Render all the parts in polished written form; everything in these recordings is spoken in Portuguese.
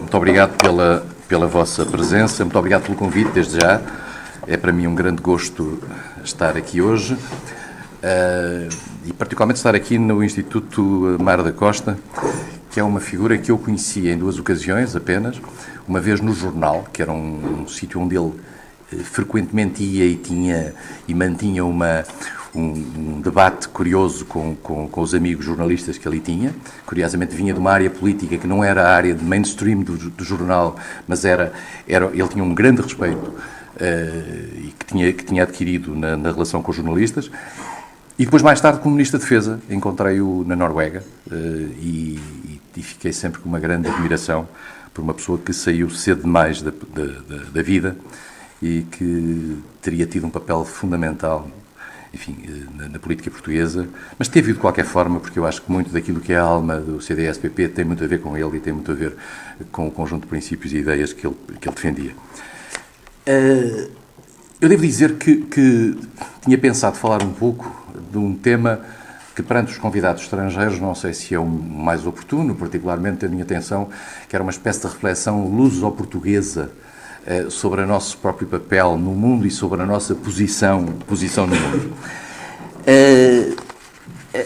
Muito obrigado pela vossa presença, muito obrigado pelo convite, desde já. É para mim um grande gosto estar aqui hoje e particularmente estar aqui no Instituto Mar da Costa, que é uma figura que eu conheci em 2 ocasiões apenas, uma vez no jornal, que era um sítio onde ele frequentemente ia e mantinha um debate curioso com os amigos jornalistas que ali tinha. Curiosamente vinha de uma área política que não era a área de mainstream do jornal, mas ele tinha um grande respeito e que tinha adquirido na relação com os jornalistas. E depois, mais tarde, como Ministro da Defesa, encontrei-o na Noruega e fiquei sempre com uma grande admiração por uma pessoa que saiu cedo demais da vida e que teria tido um papel fundamental, enfim, na política portuguesa, mas teve de qualquer forma, porque eu acho que muito daquilo que é a alma do CDS-PP tem muito a ver com ele e tem muito a ver com o conjunto de princípios e ideias que ele defendia. Eu devo dizer que tinha pensado falar um pouco de um tema que, perante os convidados estrangeiros, não sei se é o mais oportuno, particularmente tendo em atenção que era uma espécie de reflexão luso-portuguesa sobre o nosso próprio papel no mundo e sobre a nossa posição no mundo.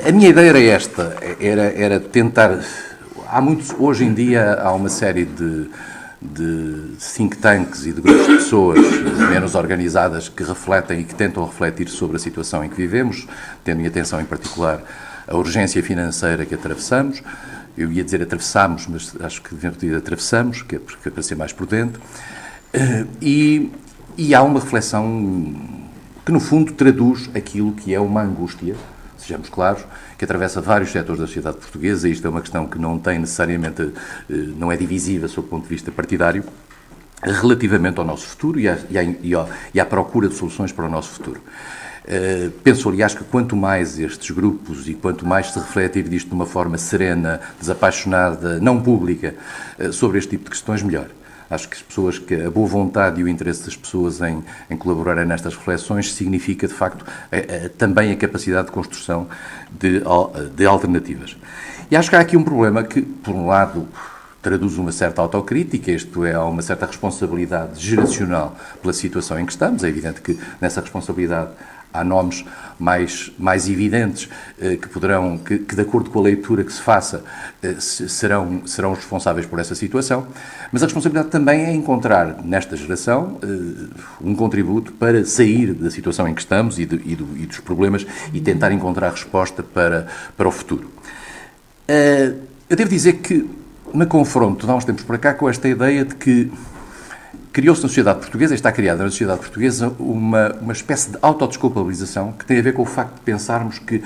A minha ideia era esta, era tentar... Hoje em dia há uma série de think tanks e de grupos de pessoas menos organizadas que refletem e que tentam refletir sobre a situação em que vivemos, tendo em atenção em particular a urgência financeira que atravessamos. Eu ia dizer atravessamos, mas acho que devemos dizer atravessamos, que é para ser mais prudente. E há uma reflexão que, no fundo, traduz aquilo que é uma angústia, sejamos claros, que atravessa vários setores da sociedade portuguesa. Isto é uma questão que não tem necessariamente, não é divisiva sob o ponto de vista partidário, relativamente ao nosso futuro e à procura de soluções para o nosso futuro. Penso, aliás, que quanto mais estes grupos e quanto mais se refletir disto de uma forma serena, desapaixonada, não pública, sobre este tipo de questões, melhor. Acho que a boa vontade e o interesse das pessoas em colaborarem nestas reflexões significa, de facto, também a capacidade de construção de alternativas. E acho que há aqui um problema que, por um lado, traduz uma certa autocrítica, isto é, há uma certa responsabilidade geracional pela situação em que estamos. É evidente que nessa responsabilidade há nomes mais evidentes que de acordo com a leitura que se faça, serão os responsáveis por essa situação, mas a responsabilidade também é encontrar, nesta geração, um contributo para sair da situação em que estamos e dos problemas e tentar encontrar resposta para o futuro. Eu devo dizer que me confronto, de há uns tempos para cá, com esta ideia de que criou-se na sociedade portuguesa, e está criada na sociedade portuguesa, uma espécie de autodesculpabilização que tem a ver com o facto de pensarmos que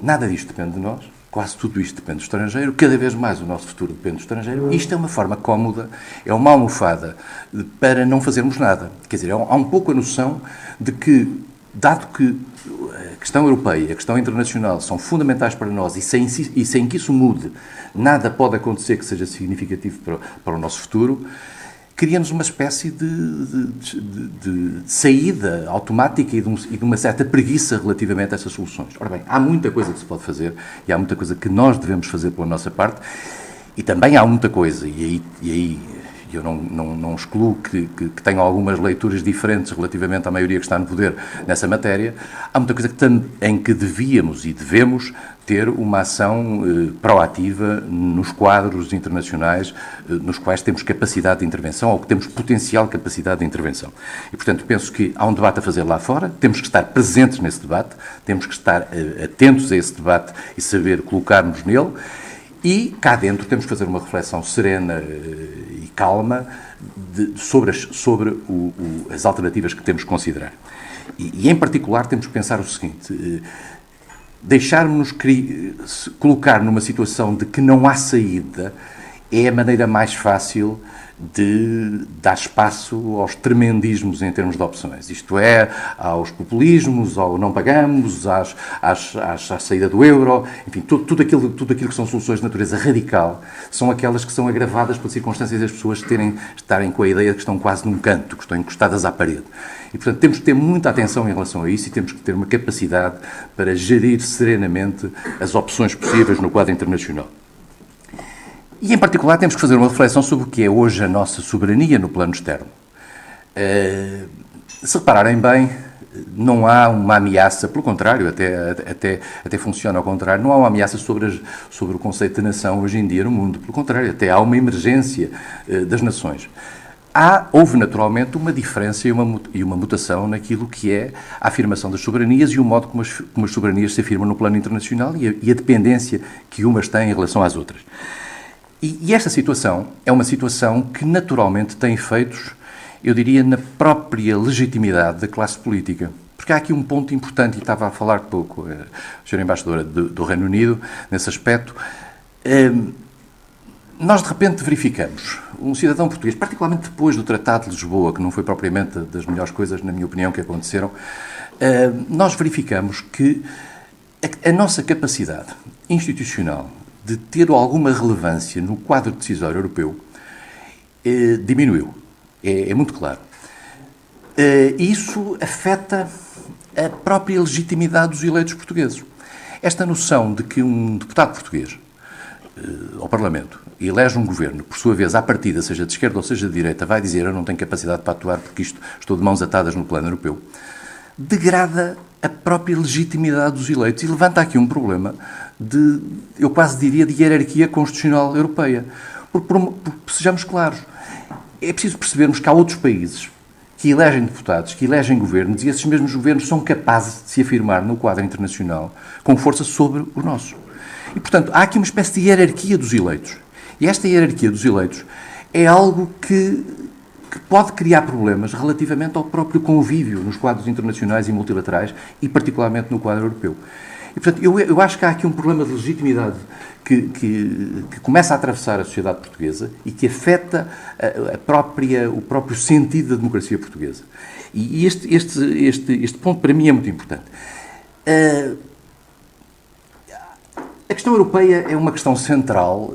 nada disto depende de nós, quase tudo isto depende do estrangeiro, cada vez mais o nosso futuro depende do estrangeiro. Isto é uma forma cómoda, é uma almofada para não fazermos nada. Quer dizer, há um pouco a noção de que, dado que a questão europeia, a questão internacional são fundamentais para nós e sem que isso mude, nada pode acontecer que seja significativo para o nosso futuro, criamos uma espécie de saída automática e de uma certa preguiça relativamente a essas soluções. Ora bem, há muita coisa que se pode fazer e há muita coisa que nós devemos fazer pela nossa parte e também há muita coisa, e aí eu não excluo que tenham algumas leituras diferentes relativamente à maioria que está no poder nessa matéria. Há muita coisa em que devíamos e devemos ter uma ação proativa nos quadros internacionais nos quais temos capacidade de intervenção ou que temos potencial capacidade de intervenção. E, portanto, penso que há um debate a fazer lá fora, temos que estar presentes nesse debate, temos que estar atentos a esse debate e saber colocar-nos nele. E cá dentro temos que fazer uma reflexão serena e calma sobre as alternativas que temos que considerar. E em particular temos que pensar o seguinte: deixarmos-nos colocar numa situação de que não há saída é a maneira mais fácil de dar espaço aos tremendismos em termos de opções. Isto é, aos populismos, ao não pagamos, à saída do euro, enfim, tudo aquilo que são soluções de natureza radical, são aquelas que são agravadas pelas circunstâncias das pessoas estarem com a ideia de que estão quase num canto, que estão encostadas à parede. E, portanto, temos que ter muita atenção em relação a isso e temos que ter uma capacidade para gerir serenamente as opções possíveis no quadro internacional. E, em particular, temos que fazer uma reflexão sobre o que é hoje a nossa soberania no plano externo. Se repararem bem, não há uma ameaça, pelo contrário, até funciona ao contrário, não há uma ameaça sobre o conceito de nação hoje em dia no mundo. Pelo contrário, até há uma emergência das nações. Houve naturalmente uma diferença e uma mutação naquilo que é a afirmação das soberanias e o modo como as soberanias se afirmam no plano internacional e a dependência que umas têm em relação às outras. E esta situação é uma situação que naturalmente tem efeitos, eu diria, na própria legitimidade da classe política. Porque há aqui um ponto importante, e estava a falar pouco a Sra. Embaixadora do Reino Unido, nesse aspecto. Nós, de repente, verificamos um cidadão português, particularmente depois do Tratado de Lisboa, que não foi propriamente das melhores coisas, na minha opinião, que aconteceram, nós verificamos que a nossa capacidade institucional de ter alguma relevância no quadro decisório europeu diminuiu. É muito claro. Isso afeta a própria legitimidade dos eleitos portugueses. Esta noção de que um deputado português ao Parlamento elege um governo, por sua vez, à partida, seja de esquerda ou seja de direita, vai dizer eu não tenho capacidade para atuar porque estou de mãos atadas no plano europeu, degrada a própria legitimidade dos eleitos e levanta aqui um problema eu quase diria, de hierarquia constitucional europeia. Porque sejamos claros, é preciso percebermos que há outros países que elegem deputados, que elegem governos, e esses mesmos governos são capazes de se afirmar no quadro internacional com força sobre o nosso. E, portanto, há aqui uma espécie de hierarquia dos eleitos. E esta hierarquia dos eleitos é algo que pode criar problemas relativamente ao próprio convívio nos quadros internacionais e multilaterais e, particularmente, no quadro europeu. E, portanto, eu acho que há aqui um problema de legitimidade que começa a atravessar a sociedade portuguesa e que afeta o próprio sentido da democracia portuguesa. E este ponto, para mim, é muito importante. A questão europeia é uma questão central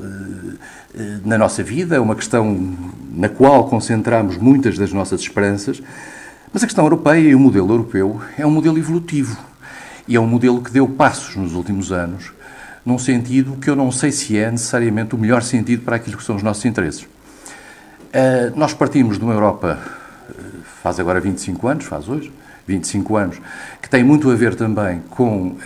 na nossa vida, é uma questão na qual concentramos muitas das nossas esperanças, mas a questão europeia e o modelo europeu é um modelo evolutivo e é um modelo que deu passos nos últimos anos, num sentido que eu não sei se é necessariamente o melhor sentido para aquilo que são os nossos interesses. Nós partimos de uma Europa, faz agora 25 anos, faz hoje, 25 anos, que tem muito a ver também com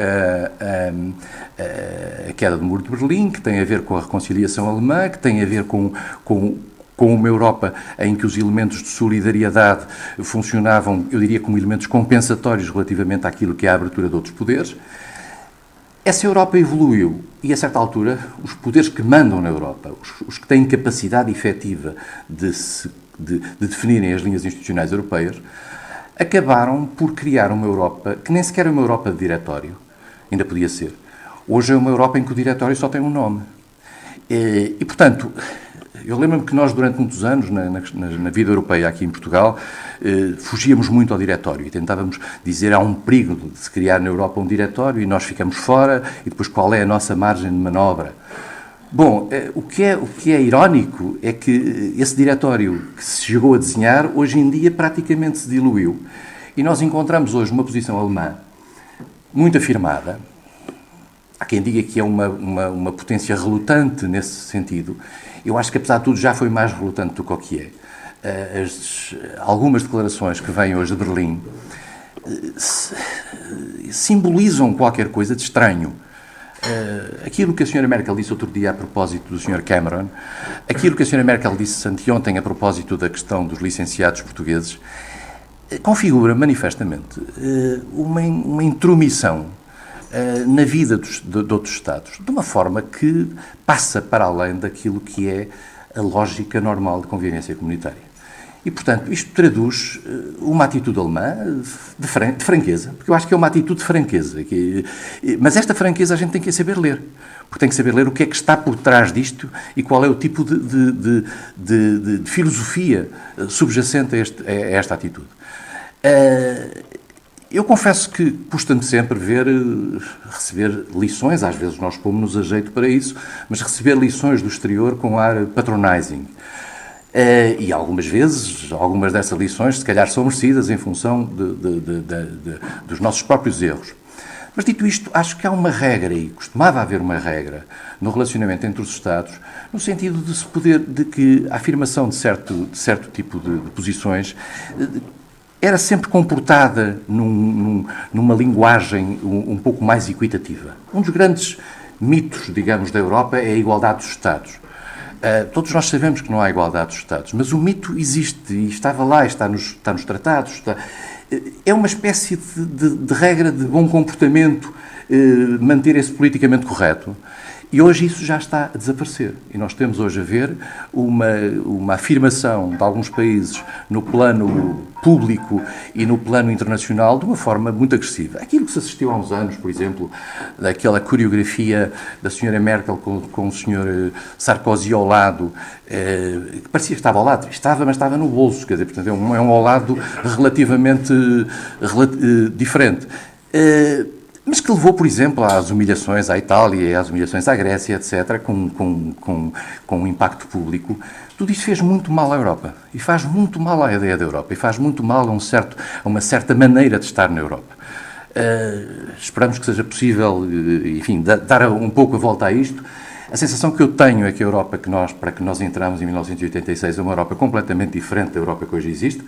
a queda do Muro de Berlim, que tem a ver com a reconciliação alemã, que tem a ver com uma Europa em que os elementos de solidariedade funcionavam, eu diria, como elementos compensatórios relativamente àquilo que é a abertura de outros poderes. Essa Europa evoluiu e, a certa altura, os poderes que mandam na Europa, os que têm capacidade efetiva de definirem as linhas institucionais europeias, acabaram por criar uma Europa que nem sequer é uma Europa de diretório, ainda podia ser. Hoje é uma Europa em que o diretório só tem um nome. E portanto, eu lembro-me que nós, durante muitos anos, na vida europeia aqui em Portugal, fugíamos muito ao diretório e tentávamos dizer há um perigo de se criar na Europa um diretório e nós ficamos fora e depois qual é a nossa margem de manobra. Bom, o que é irónico é que esse diretório que se chegou a desenhar, hoje em dia praticamente se diluiu. E nós encontramos hoje uma posição alemã muito afirmada. Há quem diga que é uma potência relutante nesse sentido. Eu acho que, apesar de tudo, já foi mais relutante do que o que é. Algumas declarações que vêm hoje de Berlim simbolizam qualquer coisa de estranho. Aquilo que a Sra. Merkel disse outro dia a propósito do Sr. Cameron, aquilo que a Sra. Merkel disse anteontem a propósito da questão dos licenciados portugueses, configura manifestamente uma intromissão na vida de outros Estados, de uma forma que passa para além daquilo que é a lógica normal de convivência comunitária. E, portanto, isto traduz uma atitude alemã de franqueza, porque eu acho que é uma atitude de franqueza. Mas esta franqueza a gente tem que saber ler, porque tem que saber ler o que é que está por trás disto e qual é o tipo de filosofia subjacente a esta atitude. Eu confesso que custa-me sempre receber lições, às vezes nós pomos-nos a jeito para isso, mas receber lições do exterior com ar patronizing. E algumas vezes, algumas dessas lições, se calhar, são merecidas em função dos nossos próprios erros. Mas dito isto, acho que há uma regra, e costumava haver uma regra, no relacionamento entre os Estados, no sentido de que a afirmação de certo tipo de posições era sempre comportada numa linguagem um pouco mais equitativa. Um dos grandes mitos, digamos, da Europa é a igualdade dos Estados. Todos nós sabemos que não há igualdade dos Estados, mas o mito existe e estava lá, está nos tratados. É uma espécie de regra de bom comportamento manter esse politicamente correto. E hoje isso já está a desaparecer. E nós temos hoje a ver uma afirmação de alguns países no plano público e no plano internacional de uma forma muito agressiva. Aquilo que se assistiu há uns anos, por exemplo, daquela coreografia da senhora Merkel com o senhor Sarkozy ao lado, que parecia que estava ao lado. Mas estava no bolso. Quer dizer, portanto, é um ao lado relativamente diferente. Mas que levou, por exemplo, às humilhações à Itália, às humilhações à Grécia, etc., com um impacto público. Tudo isso fez muito mal à Europa. E faz muito mal à ideia da Europa. E faz muito mal a uma certa maneira de estar na Europa. Esperamos que seja possível, enfim, dar um pouco a volta a isto. A sensação que eu tenho é que a Europa para que nós entramos em 1986 é uma Europa completamente diferente da Europa que hoje existe.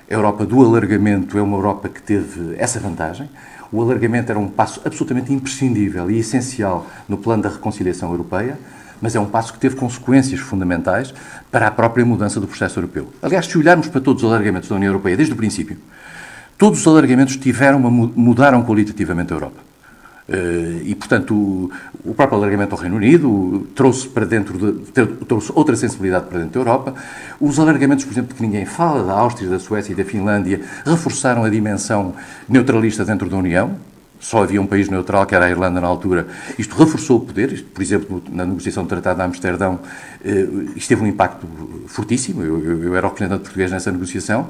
A Europa do alargamento é uma Europa que teve essa vantagem. O alargamento era um passo absolutamente imprescindível e essencial no plano da reconciliação europeia, mas é um passo que teve consequências fundamentais para a própria mudança do processo europeu. Aliás, se olharmos para todos os alargamentos da União Europeia desde o princípio, todos os alargamentos mudaram qualitativamente a Europa. E, portanto, o próprio alargamento ao Reino Unido trouxe outra sensibilidade para dentro da Europa. Os alargamentos, por exemplo, que ninguém fala, da Áustria, da Suécia e da Finlândia, reforçaram a dimensão neutralista dentro da União. Só havia um país neutral, que era a Irlanda na altura. Isto reforçou o poder. Por exemplo, na negociação do Tratado de Amsterdão, isto teve um impacto fortíssimo. Eu era o representante português nessa negociação.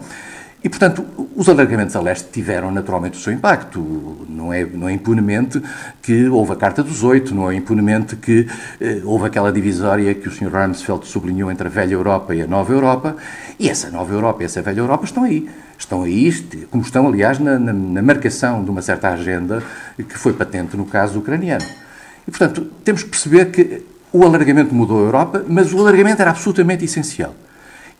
E, portanto, os alargamentos a leste tiveram naturalmente o seu impacto. Não é impunemente que houve a Carta dos Oito, não é impunemente que houve aquela divisória que o Sr. Rumsfeld sublinhou entre a velha Europa e a nova Europa. E essa nova Europa e essa velha Europa estão aí. Estão aí, como estão, aliás, na marcação de uma certa agenda que foi patente no caso ucraniano. E, portanto, temos que perceber que o alargamento mudou a Europa, mas o alargamento era absolutamente essencial.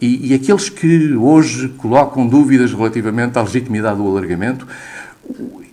E aqueles que hoje colocam dúvidas relativamente à legitimidade do alargamento,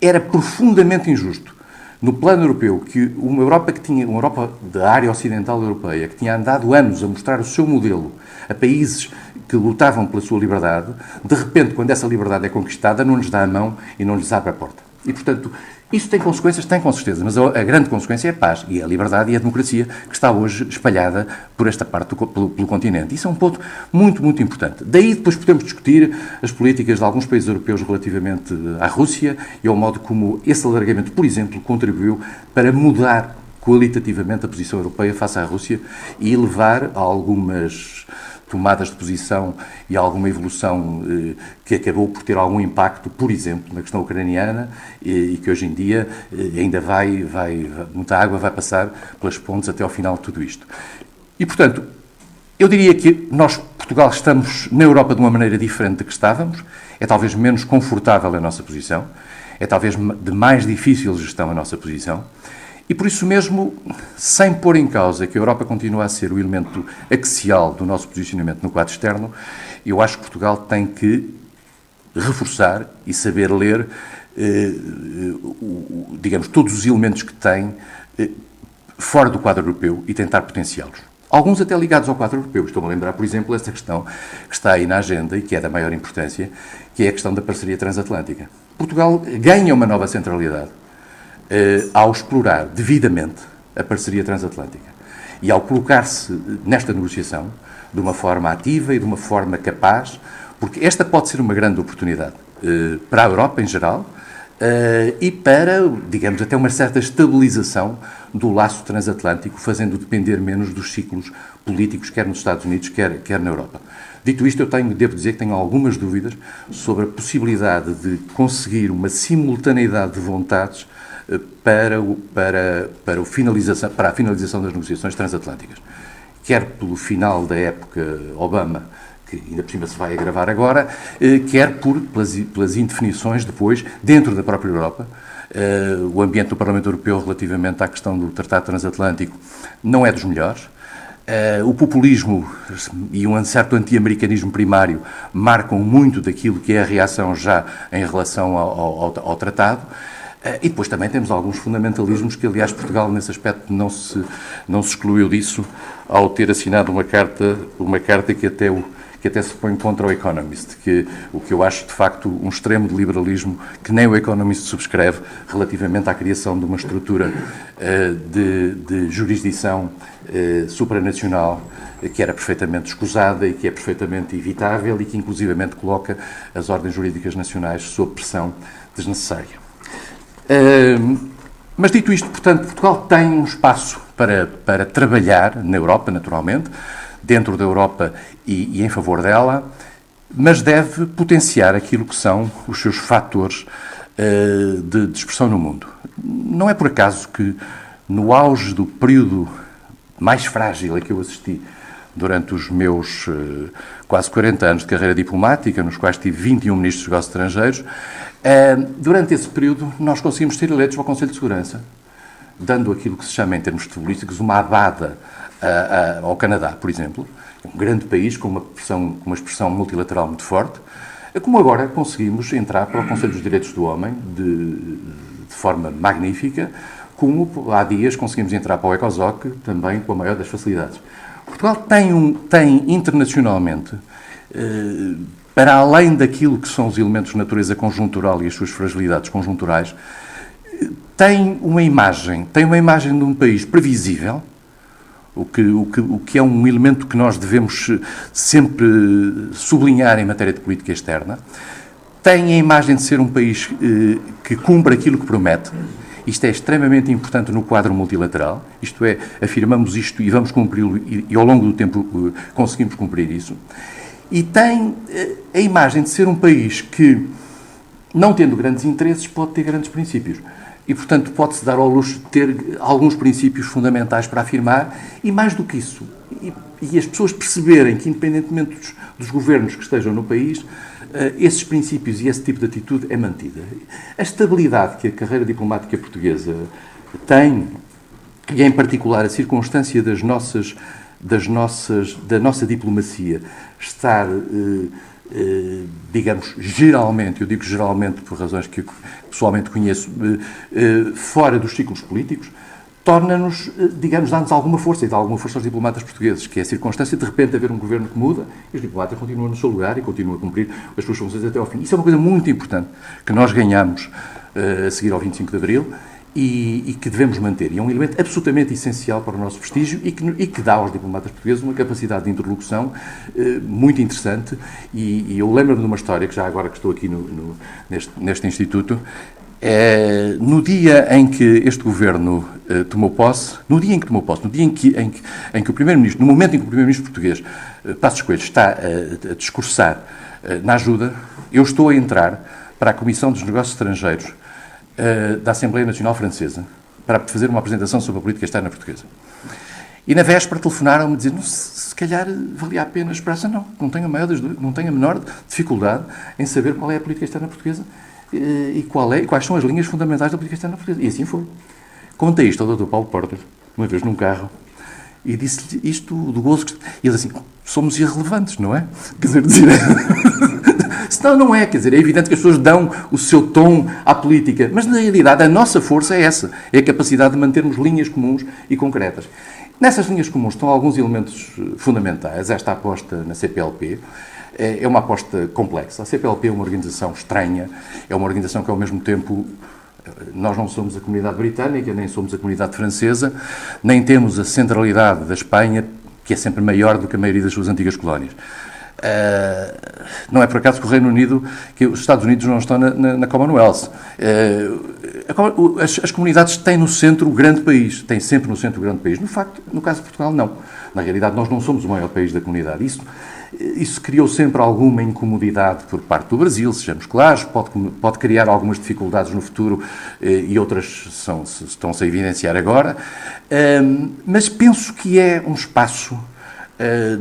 era profundamente injusto. No plano europeu, que uma Europa da área ocidental europeia, que tinha andado anos a mostrar o seu modelo a países que lutavam pela sua liberdade, de repente, quando essa liberdade é conquistada, não lhes dá a mão e não lhes abre a porta. E, portanto, isso tem consequências? Tem, com certeza, mas a grande consequência é a paz, e a liberdade e a democracia que está hoje espalhada por esta parte pelo continente. Isso é um ponto muito, muito importante. Daí depois podemos discutir as políticas de alguns países europeus relativamente à Rússia e ao modo como esse alargamento, por exemplo, contribuiu para mudar qualitativamente a posição europeia face à Rússia e levar a algumas tomadas de posição e alguma evolução que acabou por ter algum impacto, por exemplo, na questão ucraniana e que hoje em dia ainda muita água vai passar pelas pontes até ao final de tudo isto. E, portanto, eu diria que nós, Portugal, estamos na Europa de uma maneira diferente de que estávamos, é talvez menos confortável a nossa posição, é talvez de mais difícil gestão a nossa posição, e por isso mesmo, sem pôr em causa que a Europa continua a ser o elemento axial do nosso posicionamento no quadro externo, eu acho que Portugal tem que reforçar e saber ler, digamos, todos os elementos que tem fora do quadro europeu e tentar potenciá-los. Alguns até ligados ao quadro europeu. Estou-me a lembrar, por exemplo, esta questão que está aí na agenda e que é da maior importância, que é a questão da parceria transatlântica. Portugal ganha uma nova centralidade ao explorar devidamente a parceria transatlântica e ao colocar-se nesta negociação de uma forma ativa e de uma forma capaz, porque esta pode ser uma grande oportunidade para a Europa em geral e para, digamos, até uma certa estabilização do laço transatlântico, fazendo depender menos dos ciclos políticos, quer nos Estados Unidos, quer na Europa. Dito isto, devo dizer que tenho algumas dúvidas sobre a possibilidade de conseguir uma simultaneidade de vontades para a finalização das negociações transatlânticas. Quer pelo final da época Obama, que ainda por cima se vai agravar agora, quer pelas indefinições depois, dentro da própria Europa, O ambiente do Parlamento Europeu relativamente à questão do Tratado Transatlântico não é dos melhores. O populismo e um certo anti-americanismo primário marcam muito daquilo que é a reação já em relação ao tratado. E depois também temos alguns fundamentalismos que, aliás, Portugal, nesse aspecto, não se excluiu disso ao ter assinado uma carta que até se põe contra o Economist, o que eu acho, de facto, um extremo de liberalismo que nem o Economist subscreve relativamente à criação de uma estrutura de jurisdição supranacional que era perfeitamente escusada e que é perfeitamente evitável e que, inclusivamente, coloca as ordens jurídicas nacionais sob pressão desnecessária. Mas, dito isto, portanto, Portugal tem um espaço para trabalhar na Europa, naturalmente, dentro da Europa e em favor dela, mas deve potenciar aquilo que são os seus fatores de expressão no mundo. Não é por acaso que, no auge do período mais frágil a que eu assisti durante os meus quase 40 anos de carreira diplomática, nos quais tive 21 ministros dos negócios estrangeiros, durante esse período nós conseguimos ser eleitos ao Conselho de Segurança, dando aquilo que se chama, em termos futebolísticos, uma abada ao Canadá, por exemplo, um grande país com uma expressão multilateral muito forte, como agora conseguimos entrar para o Conselho dos Direitos do Homem de forma magnífica, como há dias conseguimos entrar para o ECOSOC também com a maior das facilidades. Portugal tem internacionalmente, para além daquilo que são os elementos de natureza conjuntural e as suas fragilidades conjunturais, tem uma imagem de um país previsível, o que é um elemento que nós devemos sempre sublinhar em matéria de política externa. Tem a imagem de ser um país que cumpre aquilo que promete. Isto é extremamente importante no quadro multilateral, isto é, afirmamos isto e vamos cumpri-lo e ao longo do tempo conseguimos cumprir isso. E tem a imagem de ser um país que, não tendo grandes interesses, pode ter grandes princípios. E, portanto, pode-se dar ao luxo de ter alguns princípios fundamentais para afirmar e, mais do que isso, e as pessoas perceberem que, independentemente dos governos que estejam no país, esses princípios e esse tipo de atitude é mantida. A estabilidade que a carreira diplomática portuguesa tem, e em particular a circunstância da nossa diplomacia estar, digamos, geralmente, eu digo geralmente por razões que pessoalmente conheço, fora dos ciclos políticos, torna-nos, digamos, dá-nos alguma força e dá alguma força aos diplomatas portugueses, que é a circunstância de repente haver um governo que muda e os diplomatas continuam no seu lugar e continuam a cumprir as suas funções até ao fim. Isso é uma coisa muito importante que nós ganhamos a seguir ao 25 de Abril e que devemos manter. E é um elemento absolutamente essencial para o nosso prestígio e que dá aos diplomatas portugueses uma capacidade de interlocução muito interessante. E eu lembro-me de uma história, que já agora que estou aqui neste Instituto, no dia em que este governo tomou posse, no dia em que o Primeiro-Ministro, no momento em que o Primeiro-Ministro português, Passos Coelho, está a discursar na ajuda, eu estou a entrar para a Comissão dos Negócios Estrangeiros da Assembleia Nacional Francesa para fazer uma apresentação sobre a política externa portuguesa. E na véspera telefonaram-me a dizer, se calhar valia a pena esperar. Não tenho a menor dificuldade em saber qual é a política externa portuguesa e quais são as linhas fundamentais da política externa portuguesa. E assim foi. Contei isto ao Dr. Paulo Portas, uma vez num carro, e disse-lhe isto do gozo. E ele assim, somos irrelevantes, não é? Quer dizer, senão não é, quer dizer, é evidente que as pessoas dão o seu tom à política, mas na realidade a nossa força é essa, é a capacidade de mantermos linhas comuns e concretas. Nessas linhas comuns estão alguns elementos fundamentais. Esta aposta na CPLP é uma aposta complexa. A CPLP é uma organização estranha, é uma organização que ao mesmo tempo nós não somos a comunidade britânica, nem somos a comunidade francesa, nem temos a centralidade da Espanha, que é sempre maior do que a maioria das suas antigas colónias. Não é por acaso que o Reino Unido, que os Estados Unidos não estão na Commonwealth. As comunidades têm no centro o grande país, têm sempre no centro o grande país. No caso de Portugal, não. Na realidade, nós não somos o maior país da comunidade. Isso criou sempre alguma incomodidade por parte do Brasil, sejamos claros, pode criar algumas dificuldades no futuro e outras estão-se a evidenciar agora, mas penso que é um espaço,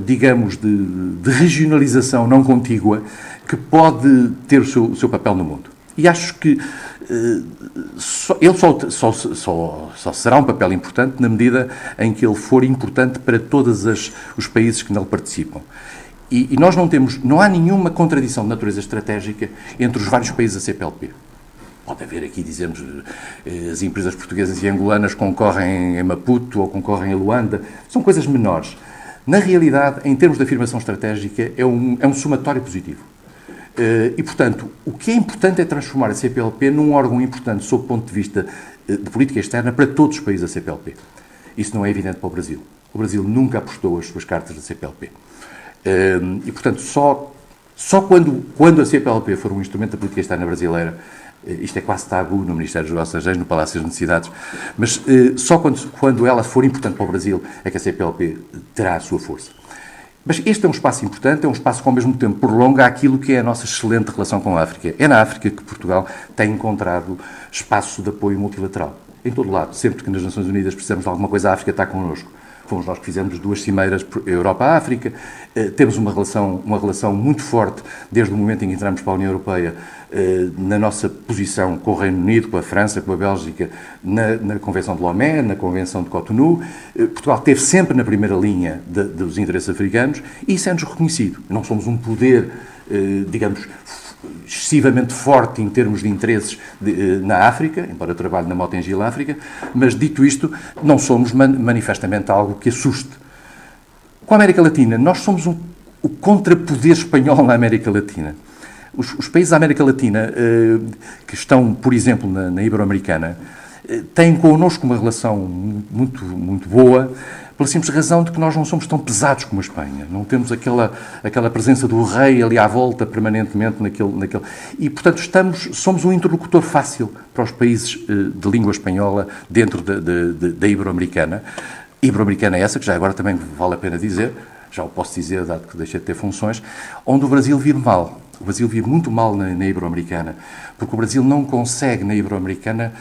digamos, de regionalização não contígua que pode ter o seu papel no mundo. E acho que ele só será um papel importante na medida em que ele for importante para todos os países que nele participam. E nós não há nenhuma contradição de natureza estratégica entre os vários países da CPLP. Pode haver aqui, dizemos, as empresas portuguesas e angolanas concorrem em Maputo ou concorrem em Luanda, são coisas menores. Na realidade, em termos de afirmação estratégica, é um somatório positivo. E, portanto, o que é importante é transformar a CPLP num órgão importante sob o ponto de vista de política externa para todos os países da CPLP. Isso não é evidente para o Brasil. O Brasil nunca apostou as suas cartas da CPLP. E, portanto, só quando a CPLP for um instrumento da política externa brasileira, isto é quase tabu no Ministério dos Negócios Estrangeiros, no Palácio das Necessidades, mas só quando ela for importante para o Brasil é que a CPLP terá a sua força. Mas este é um espaço importante, é um espaço que ao mesmo tempo prolonga aquilo que é a nossa excelente relação com a África. É na África que Portugal tem encontrado espaço de apoio multilateral. Em todo lado, sempre que nas Nações Unidas precisamos de alguma coisa, a África está connosco. Fomos nós que fizemos 2 cimeiras Europa-África, temos uma relação muito forte desde o momento em que entramos para a União Europeia, na nossa posição com o Reino Unido, com a França, com a Bélgica, na Convenção de Lomé, na Convenção de Cotonou. Portugal esteve sempre na primeira linha dos interesses africanos e isso é-nos reconhecido. Não somos um poder, digamos, excessivamente forte em termos de interesses na África, embora eu trabalhe na Motengil África, mas dito isto, não somos manifestamente algo que assuste. Com a América Latina, nós somos o contrapoder espanhol na América Latina. Os países da América Latina, que estão, por exemplo, na Ibero-Americana, têm connosco uma relação muito, muito boa, pela simples razão de que nós não somos tão pesados como a Espanha. Não temos aquela presença do rei ali à volta permanentemente naquele. E, portanto, somos um interlocutor fácil para os países de língua espanhola dentro da Ibero-Americana. Ibero-Americana é essa, que já agora também vale a pena dizer, já o posso dizer, dado que deixei de ter funções, onde o Brasil vive mal. O Brasil vive muito mal na Ibero-Americana, porque o Brasil não consegue, na Ibero-Americana,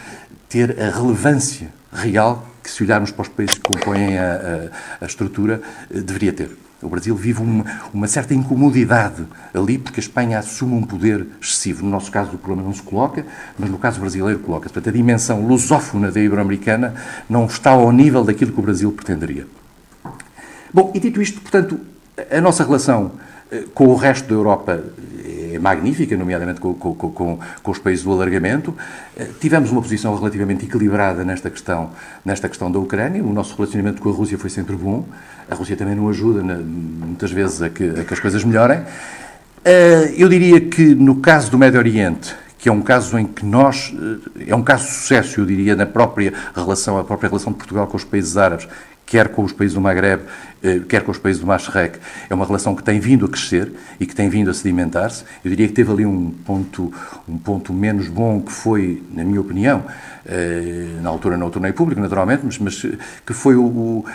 ter a relevância real que, se olharmos para os países que compõem a estrutura, deveria ter. O Brasil vive uma certa incomodidade ali, porque a Espanha assume um poder excessivo. No nosso caso, o problema não se coloca, mas no caso brasileiro coloca-se. Portanto, a dimensão lusófona da Ibero-Americana não está ao nível daquilo que o Brasil pretenderia. Bom, e dito isto, portanto, a nossa relação com o resto da Europa é magnífica, nomeadamente com os países do alargamento. Tivemos uma posição relativamente equilibrada nesta questão da Ucrânia. O nosso relacionamento com a Rússia foi sempre bom. A Rússia também não ajuda, muitas vezes, a que as coisas melhorem. Eu diria que, no caso do Médio Oriente, que é um caso em que é um caso de sucesso, eu diria, a própria relação de Portugal com os países árabes, quer com os países do Magreb, quer com os países do Mashrek, é uma relação que tem vindo a crescer e que tem vindo a sedimentar-se. Eu diria que teve ali um ponto menos bom, que foi, na minha opinião, na altura não o tornei público, naturalmente, mas que foi o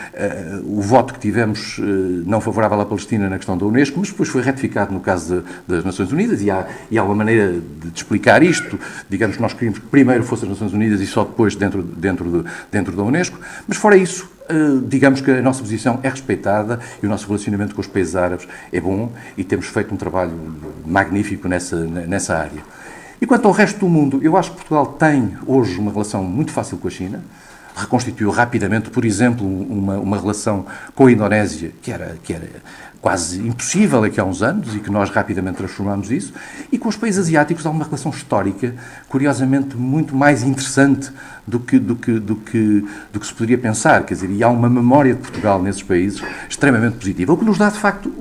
voto que tivemos não favorável à Palestina na questão da Unesco, mas depois foi retificado no caso das Nações Unidas, e há uma maneira de explicar isto. Digamos que nós queríamos que primeiro fosse as Nações Unidas e só depois dentro da Unesco, mas fora isso, digamos que a nossa posição é respeitada e o nosso relacionamento com os países árabes é bom e temos feito um trabalho magnífico nessa área. E quanto ao resto do mundo, eu acho que Portugal tem hoje uma relação muito fácil com a China, reconstituiu rapidamente, por exemplo, uma relação com a Indonésia que era quase impossível aqui há uns anos e que nós rapidamente transformámos isso, e com os países asiáticos há uma relação histórica, curiosamente, muito mais interessante do que se poderia pensar, quer dizer, e há uma memória de Portugal nesses países extremamente positiva, o que nos dá, de facto,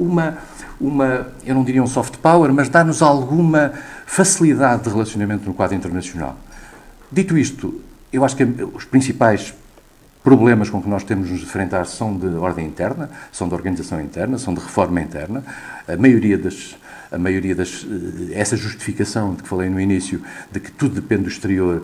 eu não diria um soft power, mas dá-nos alguma facilidade de relacionamento no quadro internacional. Dito isto, eu acho que os principais problemas com que nós temos de nos enfrentar são de ordem interna, são de organização interna, são de reforma interna. A maioria essa justificação de que falei no início, de que tudo depende do exterior,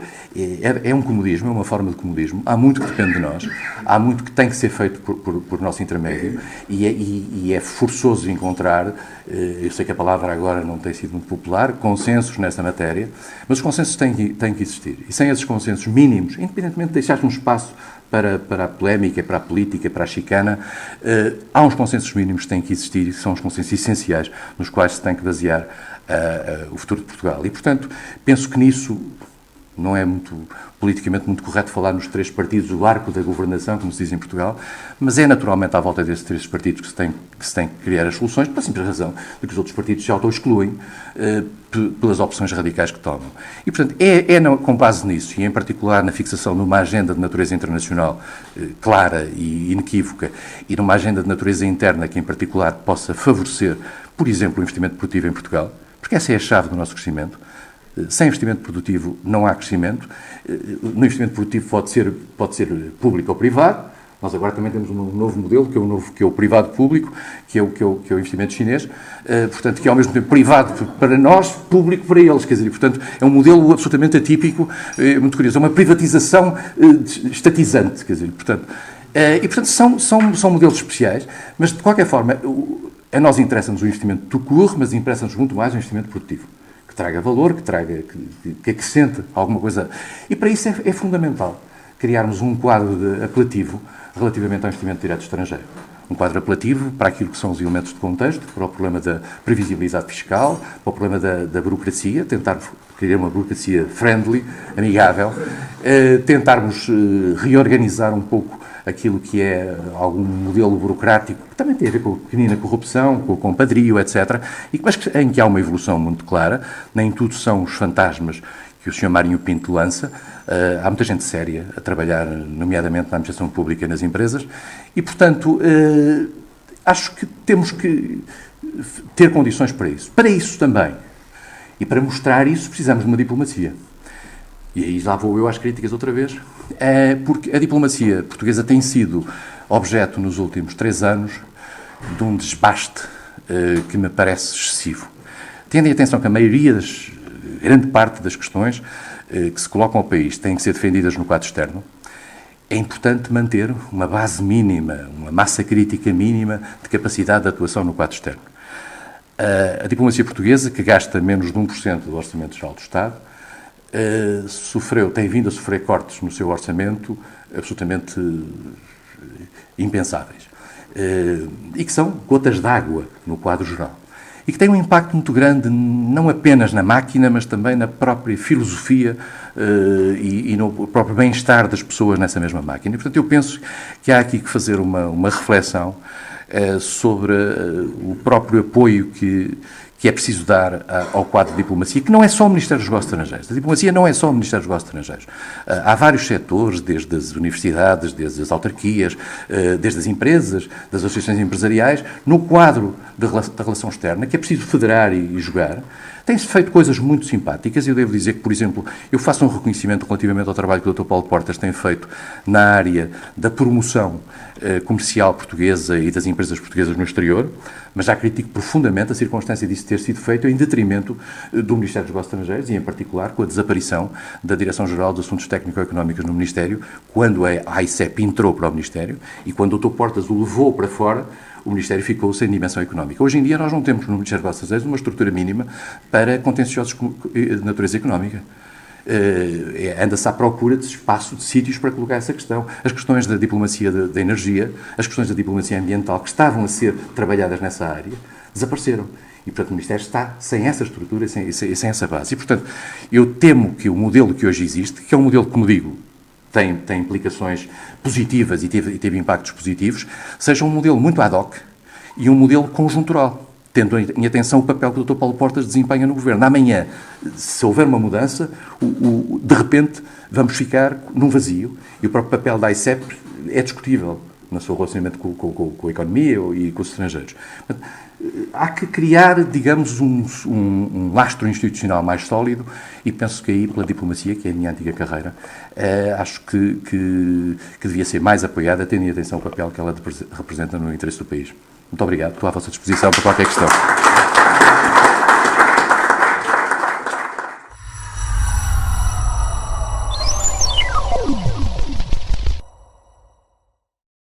é um comodismo, é uma forma de comodismo. Há muito que depende de nós, há muito que tem que ser feito por nosso intermédio e é forçoso encontrar, eu sei que a palavra agora não tem sido muito popular, consensos nessa matéria, mas os consensos têm que existir. E sem esses consensos mínimos, independentemente de deixar um espaço para a polémica, para a política, para a chicana, há uns consensos mínimos que têm que existir e são os consensos essenciais nos quais se tem que basear o futuro de Portugal. E, portanto, penso que nisso Não é politicamente muito correto falar nos três partidos, o arco da governação, como se diz em Portugal, mas é naturalmente à volta desses três partidos que se tem que criar as soluções, pela simples razão de que os outros partidos se auto-excluem pelas opções radicais que tomam. E, portanto, com base nisso, e em particular na fixação de uma agenda de natureza internacional clara e inequívoca, e numa agenda de natureza interna que, em particular, possa favorecer, por exemplo, o investimento produtivo em Portugal, porque essa é a chave do nosso crescimento. Sem investimento produtivo não há crescimento. No investimento produtivo pode ser público ou privado. Nós agora também temos um novo modelo, que é o privado-público, que é o investimento chinês, portanto, que é ao mesmo tempo privado para nós, público para eles. Quer dizer, portanto, é um modelo absolutamente atípico, muito curioso. É uma privatização estatizante, quer dizer, portanto. E, portanto, são modelos especiais, mas, de qualquer forma, a nós interessa-nos o investimento tout court, mas interessa-nos muito mais o investimento produtivo. Que traga valor, que acrescente alguma coisa. E para isso é fundamental criarmos um quadro apelativo relativamente ao investimento direto estrangeiro. Um quadro apelativo para aquilo que são os elementos de contexto, para o problema da previsibilidade fiscal, para o problema da burocracia, tentar criar uma burocracia friendly, amigável, tentarmos reorganizar um pouco aquilo que é algum modelo burocrático, que também tem a ver com a pequenina corrupção, com o compadrio, etc., mas em que há uma evolução muito clara, nem tudo são os fantasmas que o Sr. Marinho Pinto lança. Há muita gente séria a trabalhar, nomeadamente na administração pública e nas empresas, e, portanto, acho que temos que ter condições para isso. Para isso também, e para mostrar isso, precisamos de uma diplomacia. E aí lá vou eu às críticas outra vez, porque a diplomacia portuguesa tem sido objeto, nos últimos 3 anos, de um desbaste que me parece excessivo. Tendo em atenção que grande parte das questões que se colocam ao país têm que ser defendidas no quadro externo, é importante manter uma base mínima, uma massa crítica mínima de capacidade de atuação no quadro externo. A diplomacia portuguesa, que gasta menos de 1% do Orçamento Geral do Estado, tem vindo a sofrer cortes no seu orçamento absolutamente impensáveis. E que são gotas d'água no quadro geral. E que têm um impacto muito grande, não apenas na máquina, mas também na própria filosofia e no próprio bem-estar das pessoas nessa mesma máquina. E, portanto, eu penso que há aqui que fazer uma reflexão sobre o próprio apoio que é preciso dar ao quadro de diplomacia, que não é só o Ministério dos Negócios Estrangeiros. A diplomacia não é só o Ministério dos Negócios Estrangeiros. Há vários setores, desde as universidades, desde as autarquias, desde as empresas, das associações empresariais, no quadro da relação externa, que é preciso federar e jogar. Tem-se feito coisas muito simpáticas. Eu devo dizer que, por exemplo, eu faço um reconhecimento relativamente ao trabalho que o Dr. Paulo Portas tem feito na área da promoção comercial portuguesa e das empresas portuguesas no exterior, mas já critico profundamente a circunstância disso ter sido feito em detrimento do Ministério dos Negócios Estrangeiros e, em particular, com a desaparição da Direção-Geral dos Assuntos Técnico-Económicos no Ministério, quando a AICEP entrou para o Ministério e quando o Dr. Portas o levou para fora, o Ministério ficou sem dimensão económica. Hoje em dia nós não temos no Ministério dos Negócios Estrangeiros uma estrutura mínima para contenciosos de natureza económica. Anda-se à procura de espaço, de sítios para colocar essa questão. As questões da diplomacia da energia, as questões da diplomacia ambiental que estavam a ser trabalhadas nessa área, desapareceram. E, portanto, o Ministério está sem essa estrutura e sem essa base. E, portanto, eu temo que o modelo que hoje existe, que é um modelo, como digo, tem implicações positivas e teve impactos positivos, seja um modelo muito ad hoc e um modelo conjuntural, tendo em atenção o papel que o Dr. Paulo Portas desempenha no Governo. Amanhã, se houver uma mudança, de repente vamos ficar num vazio e o próprio papel da AICEP é discutível no seu relacionamento com a economia e com os estrangeiros. Portanto, há que criar, digamos, um lastro institucional mais sólido e penso que aí, pela diplomacia, que é a minha antiga carreira, acho que devia ser mais apoiada, tendo em atenção o papel que ela representa no interesse do país. Muito obrigado, estou à vossa disposição para qualquer questão.